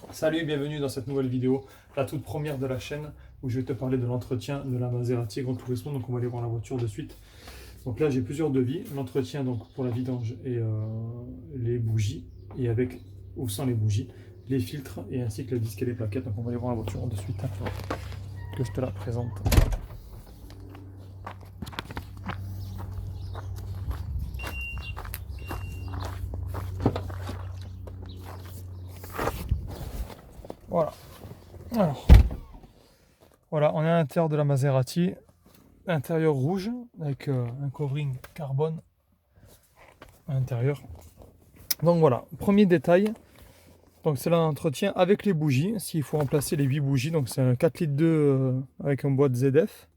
Salut, bienvenue dans cette nouvelle vidéo, la toute première de la chaîne où je vais te parler de l'entretien de la Maserati Gran Turismo. Donc on va aller voir la voiture de suite. Donc là j'ai plusieurs devis, l'entretien donc pour la vidange et les bougies, et avec ou sans les bougies, les filtres et ainsi que le disque et les plaquettes. Donc on va aller voir la voiture de suite, hein, que je te la présente. Voilà. Alors, voilà, on est à l'intérieur de la Maserati, intérieur rouge avec un covering carbone à l'intérieur. Donc voilà, premier détail, donc c'est l'entretien avec les bougies, s'il faut remplacer les 8 bougies, donc c'est un 4 litres 2 avec un boîte ZF.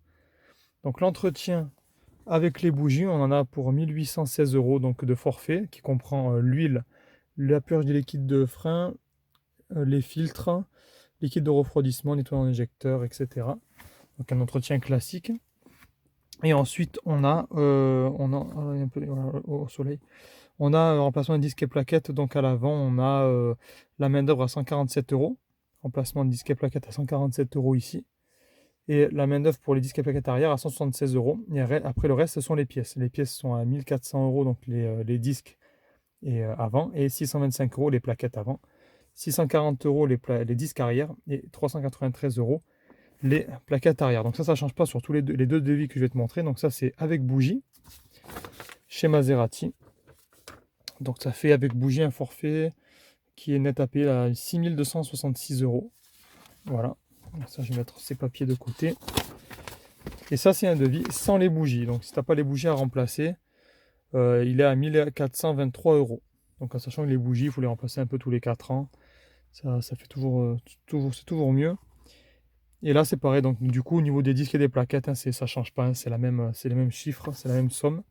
Donc l'entretien avec les bougies, on en a pour 1816 € donc de forfait, qui comprend l'huile, la purge des liquides de frein, les filtres, liquide de refroidissement, nettoyant l'injecteur, etc. Donc un entretien classique. Et ensuite on a un peu au soleil. On a un remplacement de disque et plaquettes, donc à l'avant, on a la main-d'œuvre à 147 €, remplacement de disque et plaquettes à 147 € ici, et la main-d'œuvre pour les disques et plaquettes arrière à 176 €. Et après, le reste, ce sont les pièces. Les pièces sont à 1400 €, donc les disques et avant, et 625 € les plaquettes avant, 640 € les disques arrière, et 393 € les plaquettes arrière. Donc ça ne change pas sur tous les deux devis que je vais te montrer. Donc ça, c'est avec bougie, chez Maserati. Donc ça fait avec bougie un forfait qui est net à payer à 6266 €. Voilà. Donc ça, je vais mettre ces papiers de côté. Et ça, c'est un devis sans les bougies. Donc si tu n'as pas les bougies à remplacer, il est à 1423 €. Donc en sachant que les bougies, il faut les remplacer un peu tous les 4 ans. Ça fait c'est toujours mieux. Et là, c'est pareil. Donc du coup, au niveau des disques et des plaquettes, hein, ça ne change pas. Hein, c'est les mêmes chiffres, c'est la même somme.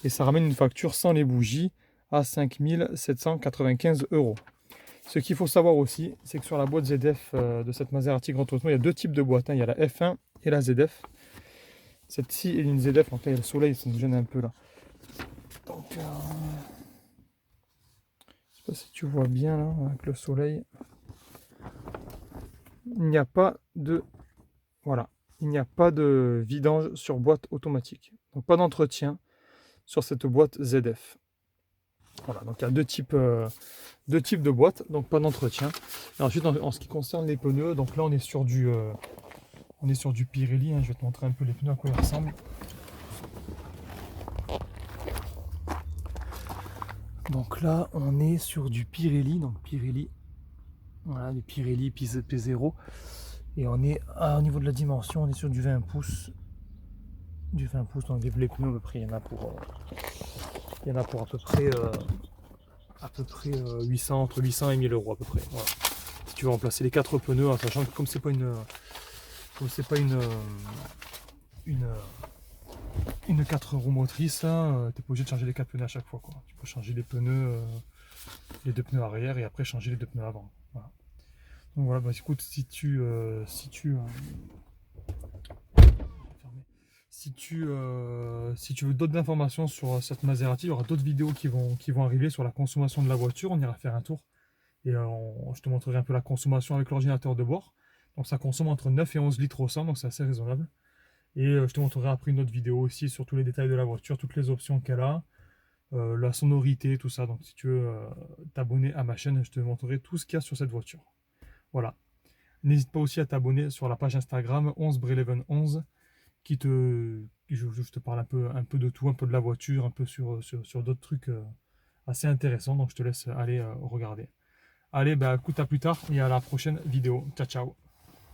Et ça ramène une facture sans les bougies à 5795 €. Ce qu'il faut savoir aussi, c'est que sur la boîte ZF de cette Maserati Gran Turismo, il y a deux types de boîtes, hein. Il y a la F1 et la ZF. Cette-ci est une ZF, donc là il y a le soleil, ça nous gêne un peu là. Donc, je sais pas si tu vois bien là, avec le soleil. Il n'y a pas de... Voilà. Il n'y a pas de vidange sur boîte automatique. Donc pas d'entretien sur cette boîte ZF. Voilà, donc il y a deux types de boîtes, donc pas d'entretien. Et ensuite, en ce qui concerne les pneus, donc là on est sur du Pirelli, hein. Je vais te montrer un peu les pneus à quoi ils ressemblent. Donc là on est sur du Pirelli, donc Pirelli, voilà, du Pirelli P0. Et on est au niveau de la dimension, on est sur du 20 pouces. Du 20 pouces, donc les pneus à peu près, il y en a pour à peu près 800, entre 800 et 1000 € à peu près. Voilà. Si tu veux remplacer les 4 pneus, en sachant que comme c'est pas une 4 roues motrices, hein, tu n'es pas obligé de changer les 4 pneus à chaque fois, quoi. Tu peux changer les pneus, les 2 pneus arrière, et après changer les 2 pneus avant. Voilà. Donc voilà, bah, écoute, si tu veux d'autres informations sur cette Maserati, il y aura d'autres vidéos qui vont arriver sur la consommation de la voiture. On ira faire un tour et je te montrerai un peu la consommation avec l'ordinateur de bord. Donc ça consomme entre 9 et 11 litres au 100, donc c'est assez raisonnable. Et je te montrerai après une autre vidéo aussi sur tous les détails de la voiture, toutes les options qu'elle a, la sonorité, tout ça. Donc si tu veux t'abonner à ma chaîne, je te montrerai tout ce qu'il y a sur cette voiture. Voilà. N'hésite pas aussi à t'abonner sur la page Instagram 11breeleven11 je te parle un peu de tout, un peu de la voiture, un peu sur d'autres trucs assez intéressants. Donc je te laisse aller regarder. Allez, bah écoute, à plus tard et à la prochaine vidéo. Ciao, ciao.